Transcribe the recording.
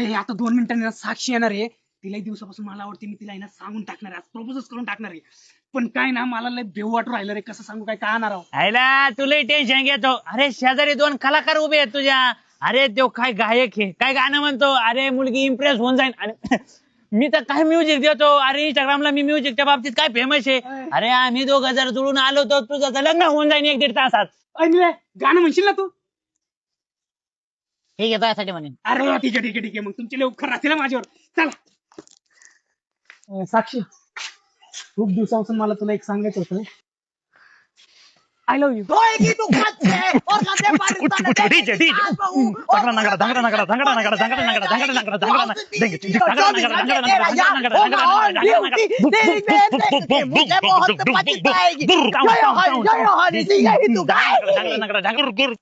अरे आता 2 मिनिटांनी ना साक्षी येणार आहे. तिला एक दिवसापासून मला आवडते, मी तिला आहे ना सांगून टाकणार आहे, प्रपोजच करून टाकणार आहे. पण काय ना मला लय भेव वाटू राहिलं रे, कसं सांगू काय कळणार आहो. आयला तुला टेन्शन घेतो. अरे शेजारी 2 कलाकार उभे आहेत तुझ्या. अरे तो काय गायक आहे, काय गाणं म्हणतो. अरे मुलगी इम्प्रेस होऊन जाईल. आणि मी तर काय म्युझिक देतो. अरे इंस्टाग्रामला मी म्युझिकच्या बाबतीत काय फेमस आहे. अरे आम्ही 2 जर जुळून आलो तर तुझं तर लग्न होऊन जाईल 1-1.5 तासात. अरे गाणं म्हणशील ना तू? ठीक आहे तुझ्यासाठी म्हणेन. अरे ठीक आहे ठीक आहे ठीक आहे, मग तुमचे लय उपकार राहतील ना माझ्यावर. चला साक्षी, खूप दिवसापासून मला तुला एक सांगायचं होतं. I love you. ढंगर